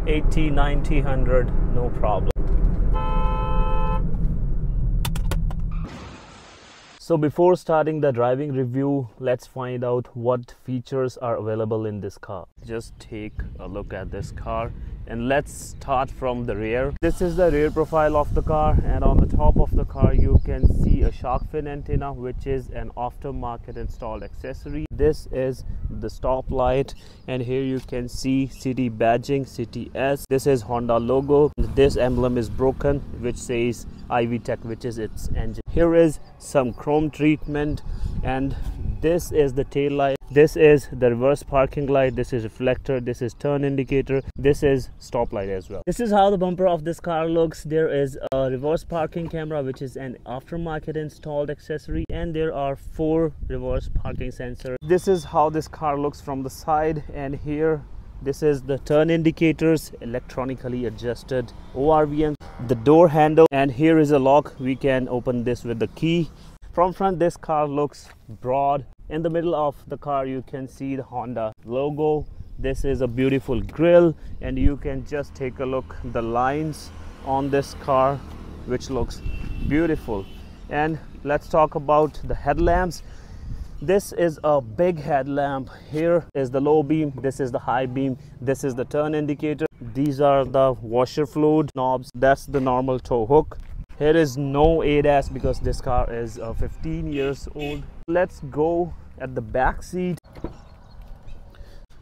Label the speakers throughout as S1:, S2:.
S1: 80, 90, 100, no problem. So before starting the driving review, let's find out what features are available in this car. Just take a look at this car and let's start from the rear. This is the rear profile of the car, and on the top of the car you can see a shark fin antenna, which is an aftermarket installed accessory. This is the stop light, and here you can see city badging, City S. This is Honda logo. This emblem is broken, which says IVTECH, which is its engine. Here is some chrome treatment, and this is the tail light. This is the reverse parking light. This is reflector. This is turn indicator. This is stop light as well. This is how the bumper of this car looks. There is a reverse parking camera, which is an aftermarket installed accessory, and there are 4 reverse parking sensors. This is how this car looks from the side, and here this is the turn indicators, electronically adjusted ORVM, the door handle, and here is a lock. We can open this with the key. From front, this car looks broad. In the middle of the car you can see the Honda logo. This is a beautiful grille, and you can just take a look the lines on this car, which looks beautiful. And let's talk about the headlamps. This is a big headlamp. Here is the low beam, this is the high beam, this is the turn indicator, these are the washer fluid knobs, that's the normal tow hook. Here is no ADAS because this car is 15 years old. Let's go at the back seat.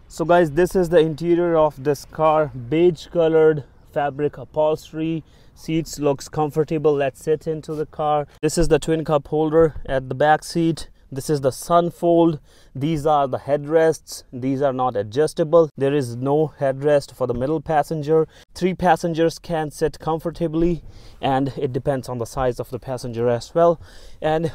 S1: So guys, this is the interior of this car. Beige colored fabric upholstery. Seats looks comfortable. Let's sit into the car. This is the twin cup holder at the back seat. This is the sun fold. These are the headrests. These are not adjustable. There is no headrest for the middle passenger. 3 passengers can sit comfortably, and it depends on the size of the passenger as well. And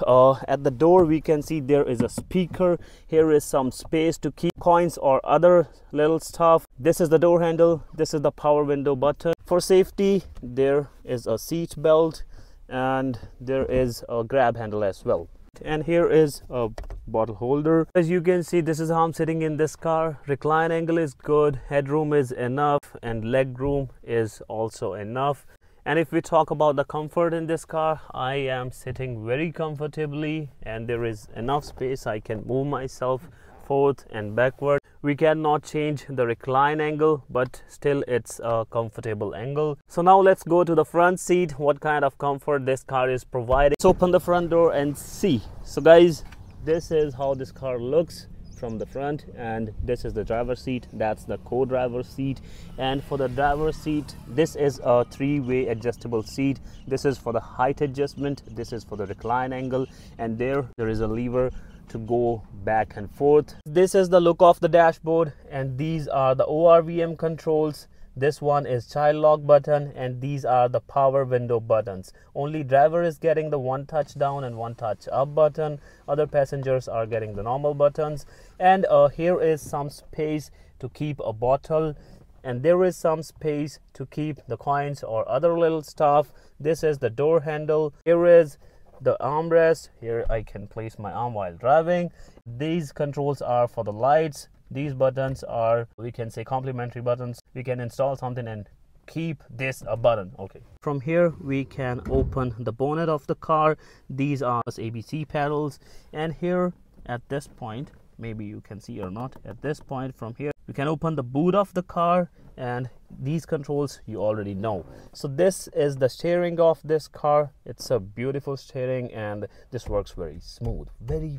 S1: at the door we can see there is a speaker. Here is some space to keep coins or other little stuff. This is the door handle. This is the power window button. For safety, there is a seat belt, and there is a grab handle as well. And here is a bottle holder. As you can see, this is how I'm sitting in this car. Recline angle is good, headroom is enough, and leg room is also enough. And if we talk about the comfort in this car, I am sitting very comfortably, and there is enough space. I can move myself forth and backward. We cannot change the recline angle, but still it's a comfortable angle. So now let's go to the front seat, what kind of comfort this car is providing. Let's open the front door and see. So guys, this is how this car looks from the front, and this is the driver's seat. That's the co-driver seat. And for the driver's seat, this is a 3-way adjustable seat. This is for the height adjustment, this is for the recline angle, and there is a lever to go back and forth. This is the look of the dashboard, and these are the ORVM controls. This one is child lock button, and these are the power window buttons. Only driver is getting the 1 touch down and 1 touch up button. Other passengers are getting the normal buttons. And here is some space to keep a bottle, and there is some space to keep the coins or other little stuff. This is the door handle. Here is the armrest. Here I can place my arm while driving. These controls are for the lights. These buttons are, we can say, complementary buttons. We can install something and keep this a button. Okay, from here we can open the bonnet of the car. These are ABC pedals, and here at this point, maybe you can see or not, at this point from here we can open the boot of the car, and these controls you already know. So this is the steering of this car. It's a beautiful steering, and this works very smooth, very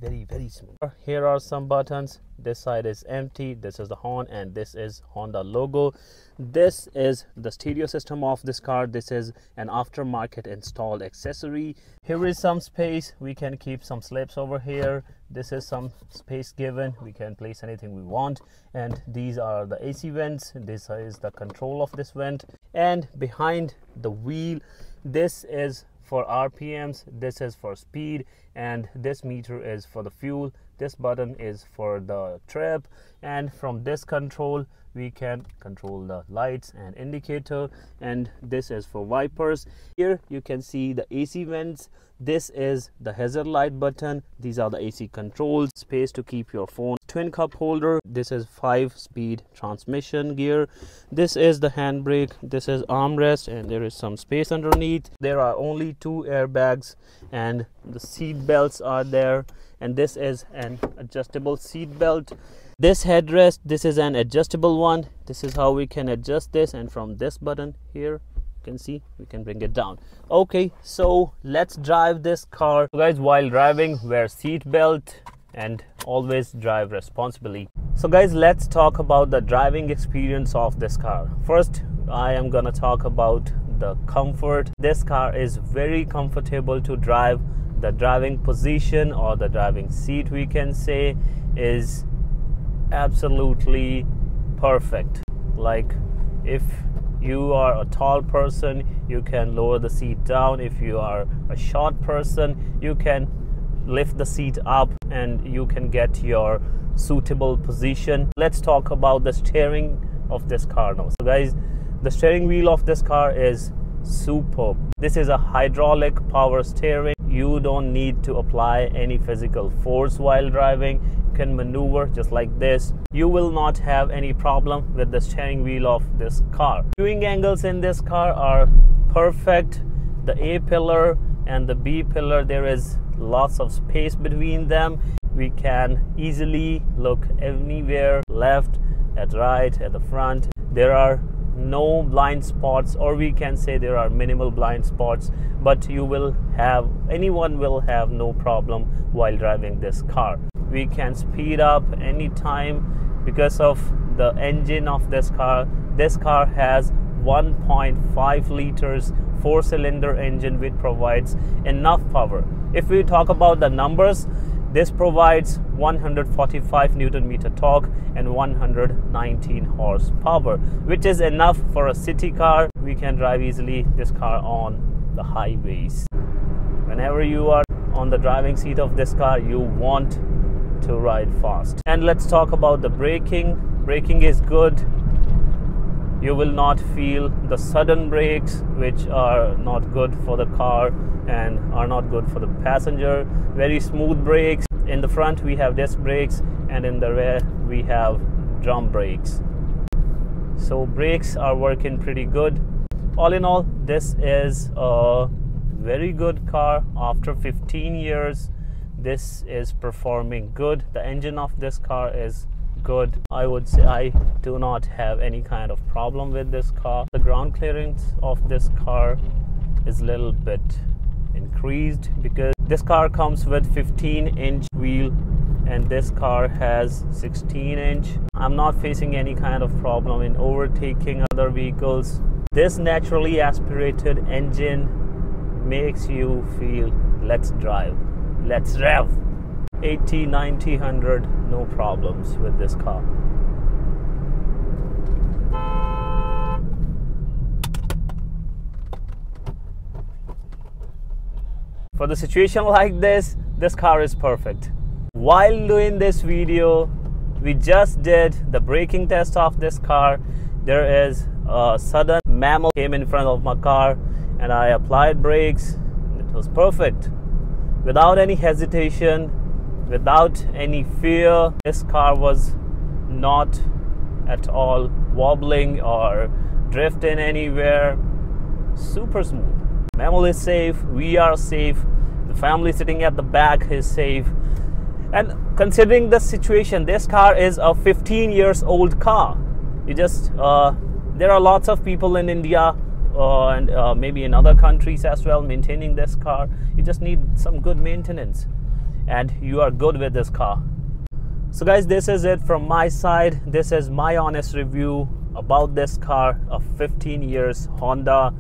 S1: smooth. Here are some buttons. This side is empty. This is the horn, and this is Honda logo. This is the stereo system of this car. This is an aftermarket installed accessory. Here is some space. We can keep some slips over here. This is some space given. We can place anything we want. And these are the AC vents. This is the control of this vent. And behind the wheel, this is for RPMs, this is for speed, and this meter is for the fuel. This button is for the trip, and from this control we can control the lights and indicator, and this is for wipers. Here you can see the AC vents. This is the hazard light button. These are the AC controls. Space to keep your phone twin cup holder. This is 5-speed transmission gear. This is the handbrake. This is armrest, and there is some space underneath. There are only 2 airbags, and the seat belts are there. And this is an adjustable seat belt. This headrest, this is an adjustable one. This is how we can adjust this, and from this button here, you can see we can bring it down. Okay, so let's drive this car. So guys, while driving, wear seat belt and always drive responsibly. So guys, let's talk about the driving experience of this car. First, I am gonna talk about the comfort. This car is very comfortable to drive. The driving position, or the driving seat we can say, is absolutely perfect. Like, if you are a tall person, you can lower the seat down. If you are a short person, you can lift the seat up and you can get your suitable position. Let's talk about the steering of this car now. So guys, the steering wheel of this car is superb. This is a hydraulic power steering. You don't need to apply any physical force while driving. You can maneuver just like this. You will not have any problem with the steering wheel of this car. Viewing angles in this car are perfect. The A pillar and the B pillar, there is lots of space between them. We can easily look anywhere, left, at right, at the front. There are no blind spots, or we can say there are minimal blind spots, but anyone will have no problem while driving this car. We can speed up anytime because of the engine of this car. This car has 1.5 liters 4-cylinder engine, which provides enough power. If we talk about the numbers, this provides 145 Nm torque and 119 horsepower, which is enough for a city car. We can drive easily this car on the highways. Whenever you are on the driving seat of this car, you want to ride fast. And let's talk about the braking. Braking is good. You will not feel the sudden brakes, which are not good for the car and are not good for the passenger. Very smooth brakes. In the front we have disc brakes, and in the rear we have drum brakes. So brakes are working pretty good. All in all, this is a very good car. After 15 years, this is performing good. The engine of this car is good. I would say I do not have any kind of problem with this car. The ground clearance of this car is a little bit increased because this car comes with 15-inch wheel and this car has 16-inch. I'm not facing any kind of problem in overtaking other vehicles. This naturally aspirated engine makes you feel, let's drive, let's rev. 80, 90, 100, no problems with this car. For the situation like this car is perfect. While doing this video, we just did the braking test of this car. There is a sudden mammal came in front of my car and I applied brakes. It was perfect. Without any hesitation, without any fear. This car was not at all wobbling or drifting anywhere. Super smooth. Mammal is safe, we are safe, the family sitting at the back is safe. And considering the situation, this car is a 15 years old car. There are lots of people in India and maybe in other countries as well maintaining this car. You just need some good maintenance and you are good with this car. So guys, this is it from my side. This is my honest review about this car, a 15 years Honda.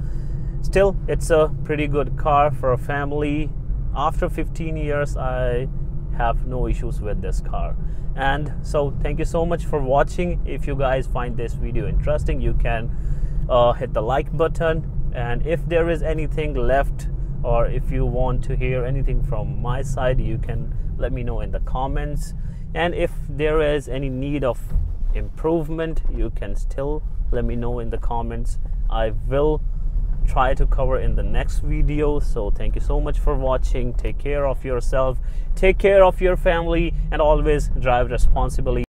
S1: Still, it's a pretty good car for a family. After 15 years, I have no issues with this car. And so thank you so much for watching. If you guys find this video interesting, you can hit the like button, and if there is anything left or if you want to hear anything from my side, you can let me know in the comments. And if there is any need of improvement, you can still let me know in the comments. I will try to cover in the next video. So thank you so much for watching. Take care of yourself, take care of your family, and always drive responsibly.